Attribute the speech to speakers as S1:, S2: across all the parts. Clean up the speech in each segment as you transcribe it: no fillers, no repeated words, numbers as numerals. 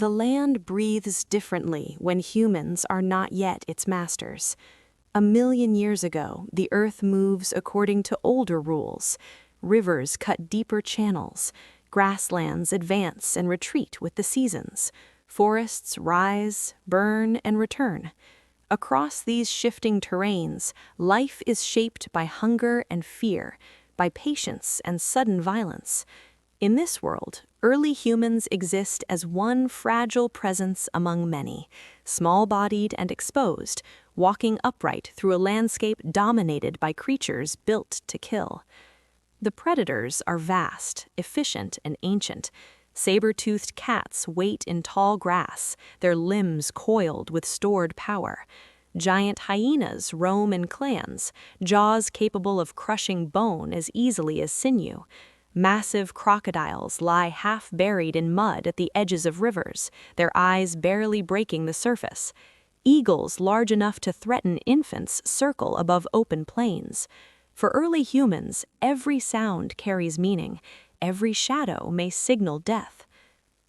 S1: The land breathes differently when humans are not yet its masters. 1 million years ago, the earth moves according to older rules. Rivers cut deeper channels. Grasslands advance and retreat with the seasons. Forests rise, burn, and return. Across these shifting terrains, life is shaped by hunger and fear, by patience and sudden violence. In this world, early humans exist as one fragile presence among many, small-bodied and exposed, walking upright through a landscape dominated by creatures built to kill. The predators are vast, efficient, and ancient. Saber-toothed cats wait in tall grass, their limbs coiled with stored power. Giant hyenas roam in clans, jaws capable of crushing bone as easily as sinew. Massive crocodiles lie half-buried in mud at the edges of rivers, their eyes barely breaking the surface. Eagles large enough to threaten infants circle above open plains. For early humans, every sound carries meaning. Every shadow may signal death.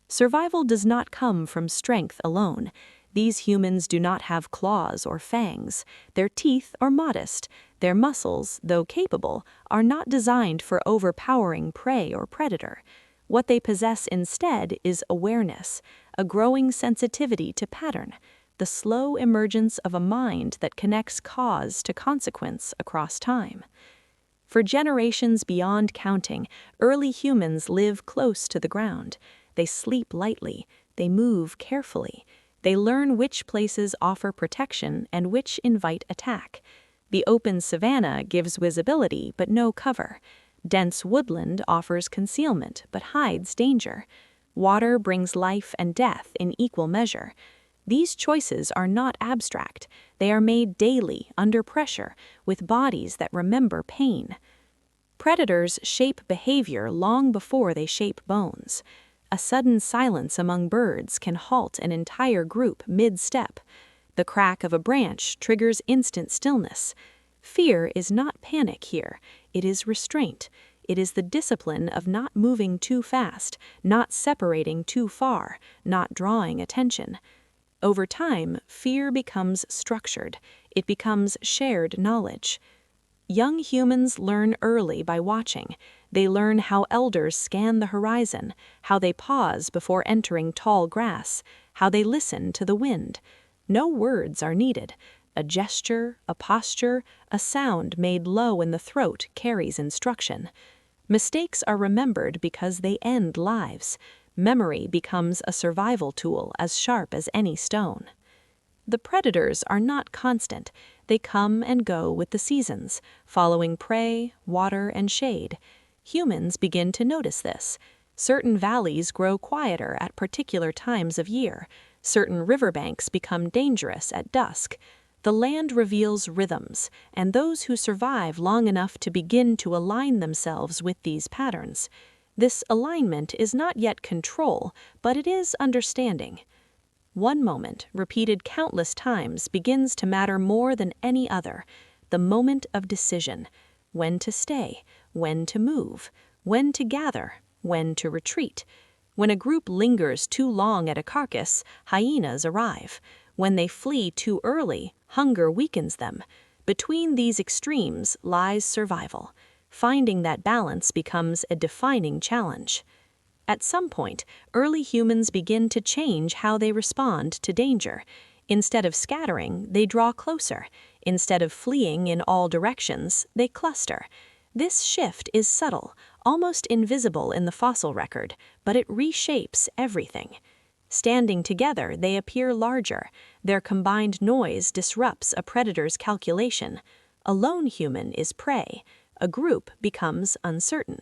S1: Survival does not come from strength alone. These humans do not have claws or fangs. Their teeth are modest. Their muscles, though capable, are not designed for overpowering prey or predator. What they possess instead is awareness, a growing sensitivity to pattern, the slow emergence of a mind that connects cause to consequence across time. For generations beyond counting, early humans live close to the ground. They sleep lightly. They move carefully. They learn which places offer protection and which invite attack. The open savanna gives visibility but no cover. Dense woodland offers concealment but hides danger. Water brings life and death in equal measure. These choices are not abstract. They are made daily, under pressure, with bodies that remember pain. Predators shape behavior long before they shape bones. A sudden silence among birds can halt an entire group mid-step. The crack of a branch triggers instant stillness. Fear is not panic here. It is restraint. It is the discipline of not moving too fast, not separating too far, not drawing attention. Over time, fear becomes structured. It becomes shared knowledge. Young humans learn early by watching. They learn how elders scan the horizon, how they pause before entering tall grass, how they listen to the wind. No words are needed. A gesture, a posture, a sound made low in the throat carries instruction. Mistakes are remembered because they end lives. Memory becomes a survival tool as sharp as any stone. The predators are not constant. They come and go with the seasons, following prey, water, and shade. Humans begin to notice this. Certain valleys grow quieter at particular times of year. Certain riverbanks become dangerous at dusk. The land reveals rhythms, and those who survive long enough to begin to align themselves with these patterns. This alignment is not yet control, but it is understanding. One moment, repeated countless times, begins to matter more than any other. The moment of decision. When to stay, when to move, when to gather, when to retreat. When a group lingers too long at a carcass, hyenas arrive. When they flee too early, hunger weakens them. Between these extremes lies survival. Finding that balance becomes a defining challenge. At some point, early humans begin to change how they respond to danger. Instead of scattering, they draw closer. Instead of fleeing in all directions, they cluster. This shift is subtle, almost invisible in the fossil record, but it reshapes everything. Standing together, they appear larger. Their combined noise disrupts a predator's calculation. A lone human is prey. A group becomes uncertain.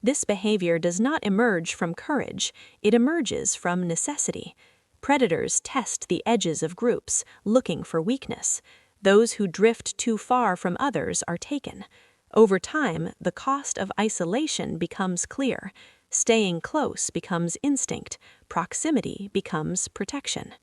S1: This behavior does not emerge from courage. It emerges from necessity. Predators test the edges of groups, looking for weakness. Those who drift too far from others are taken. Over time, the cost of isolation becomes clear. Staying close becomes instinct. Proximity becomes protection.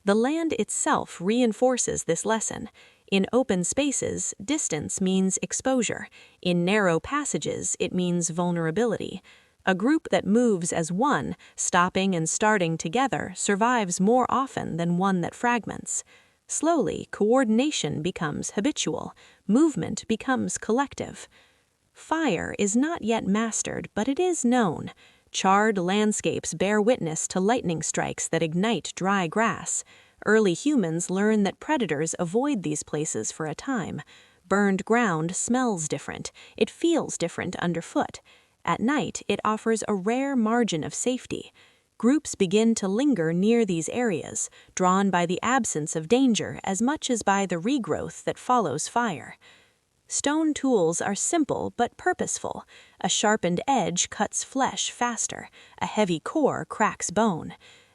S1: The land itself reinforces this lesson. In open spaces, distance means exposure. In narrow passages, it means vulnerability. A group that moves as one, stopping and starting together, survives more often than one that fragments. Slowly, coordination becomes habitual, movement becomes collective. Fire is not yet mastered, but it is known. Charred landscapes bear witness to lightning strikes that ignite dry grass. Early humans learn that predators avoid these places for a time. Burned ground smells different, it feels different underfoot. At night, it offers a rare margin of safety. Groups begin to linger near these areas, drawn by the absence of danger as much as by the regrowth that follows fire. Stone tools are simple but purposeful. A sharpened edge cuts flesh faster. A heavy core cracks bone.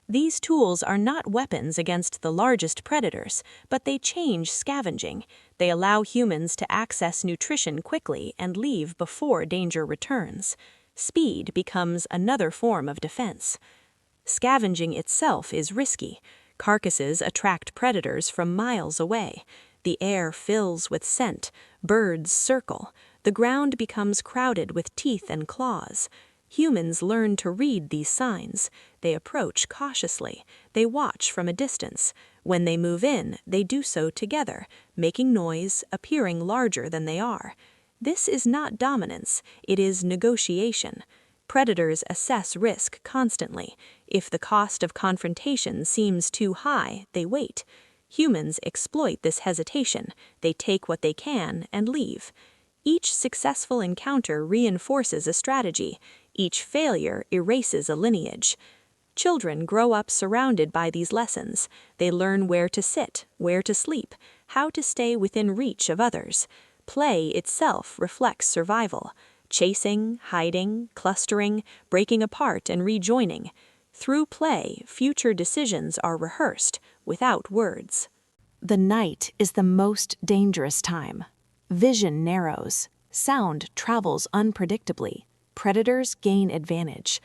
S1: These tools are not weapons against the largest predators, but they change scavenging. They allow humans to access nutrition quickly and leave before danger returns. Speed becomes another form of defense. Scavenging itself is risky. Carcasses attract predators from miles away. The air fills with scent, birds circle, the ground becomes crowded with teeth and claws. Humans learn to read these signs. They approach cautiously, they watch from a distance. When they move in, they do so together, making noise, appearing larger than they are. This is not dominance, it is negotiation. Predators assess risk constantly. If the cost of confrontation seems too high, they wait. Humans exploit this hesitation. They take what they can and leave. Each successful encounter reinforces a strategy. Each failure erases a lineage. Children grow up surrounded by these lessons. They learn where to sit, where to sleep, how to stay within reach of others. Play itself reflects survival. Chasing, hiding, clustering, breaking apart and rejoining. Through play, future decisions are rehearsed, without words. The night is the most dangerous time. Vision narrows. Sound travels unpredictably. Predators gain advantage.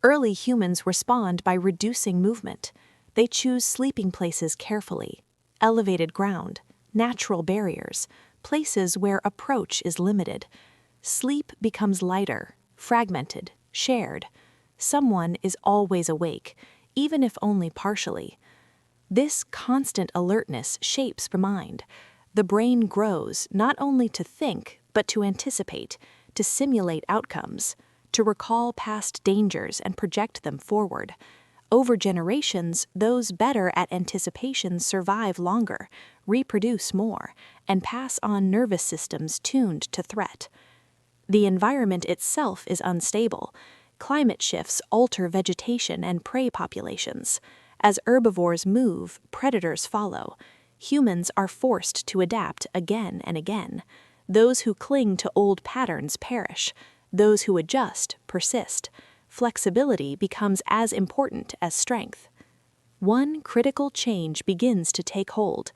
S1: Early humans respond by reducing movement. They choose sleeping places carefully. Elevated ground, natural barriers, places where approach is limited. Sleep becomes lighter, fragmented, shared. Someone is always awake, even if only partially. This constant alertness shapes the mind. The brain grows not only to think, but to anticipate, to simulate outcomes, to recall past dangers and project them forward. Over generations, those better at anticipation survive longer, reproduce more, and pass on nervous systems tuned to threat. The environment itself is unstable. Climate shifts alter vegetation and prey populations. As herbivores move, predators follow. Humans are forced to adapt again and again. Those who cling to old patterns perish. Those who adjust persist. Flexibility becomes as important as strength. One critical change begins to take hold.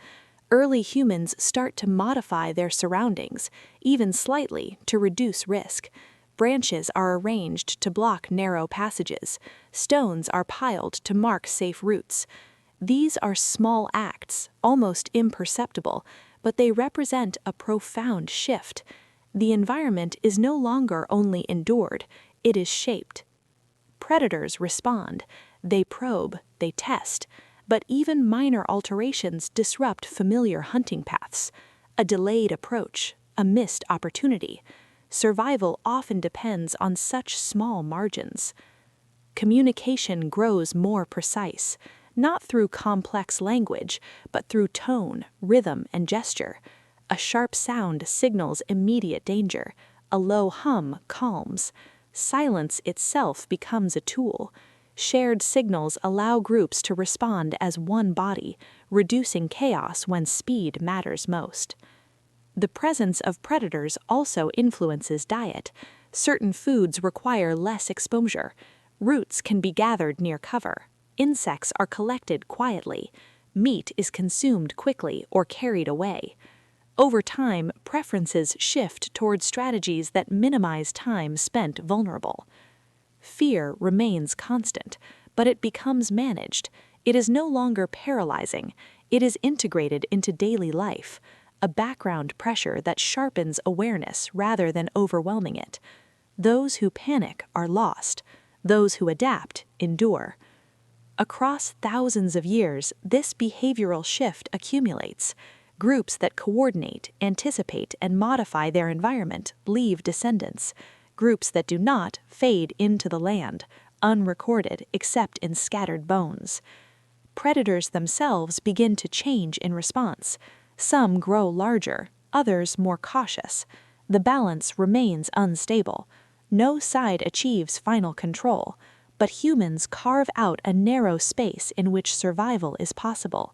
S1: Early humans start to modify their surroundings, even slightly, to reduce risk. Branches are arranged to block narrow passages. Stones are piled to mark safe routes. These are small acts, almost imperceptible, but they represent a profound shift. The environment is no longer only endured, it is shaped. Predators respond. They probe, they test. But even minor alterations disrupt familiar hunting paths. A delayed approach, a missed opportunity. Survival often depends on such small margins. Communication grows more precise, not through complex language, but through tone, rhythm, and gesture. A sharp sound signals immediate danger. A low hum calms. Silence itself becomes a tool. Shared signals allow groups to respond as one body, reducing chaos when speed matters most. The presence of predators also influences diet. Certain foods require less exposure. Roots can be gathered near cover. Insects are collected quietly. Meat is consumed quickly or carried away. Over time, preferences shift toward strategies that minimize time spent vulnerable. Fear remains constant, but it becomes managed. It is no longer paralyzing. It is integrated into daily life, a background pressure that sharpens awareness rather than overwhelming it. Those who panic are lost. Those who adapt endure. Across thousands of years, this behavioral shift accumulates. Groups that coordinate, anticipate, and modify their environment leave descendants. Groups that do not fade into the land, unrecorded except in scattered bones. Predators themselves begin to change in response. Some grow larger, others more cautious. The balance remains unstable. No side achieves final control, but humans carve out a narrow space in which survival is possible.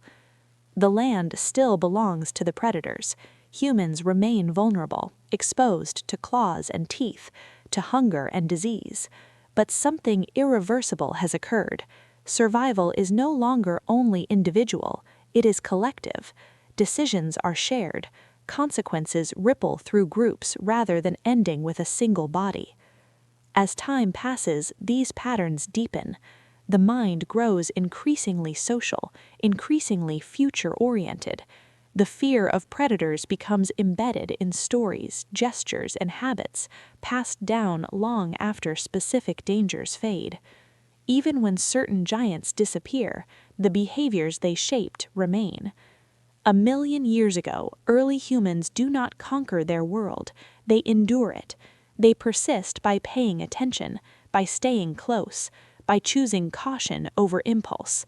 S1: The land still belongs to the predators. Humans remain vulnerable, exposed to claws and teeth, to hunger and disease. But something irreversible has occurred. Survival is no longer only individual, it is collective. Decisions are shared. Consequences ripple through groups rather than ending with a single body. As time passes, these patterns deepen. The mind grows increasingly social, increasingly future-oriented. The fear of predators becomes embedded in stories, gestures, and habits, passed down long after specific dangers fade. Even when certain giants disappear, the behaviors they shaped remain. 1,000,000 years ago, early humans do not conquer their world, they endure it. They persist by paying attention, by staying close, by choosing caution over impulse.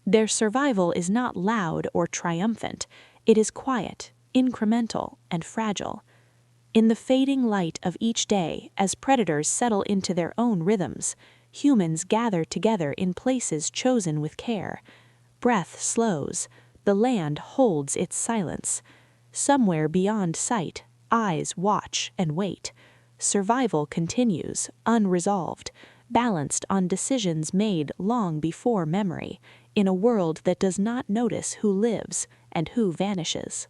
S1: Their survival is not loud or triumphant, it is quiet, incremental, and fragile. In the fading light of each day, as predators settle into their own rhythms, humans gather together in places chosen with care. Breath slows, the land holds its silence. Somewhere beyond sight, eyes watch and wait. Survival continues, unresolved, balanced on decisions made long before memory, in a world that does not notice who lives and who vanishes.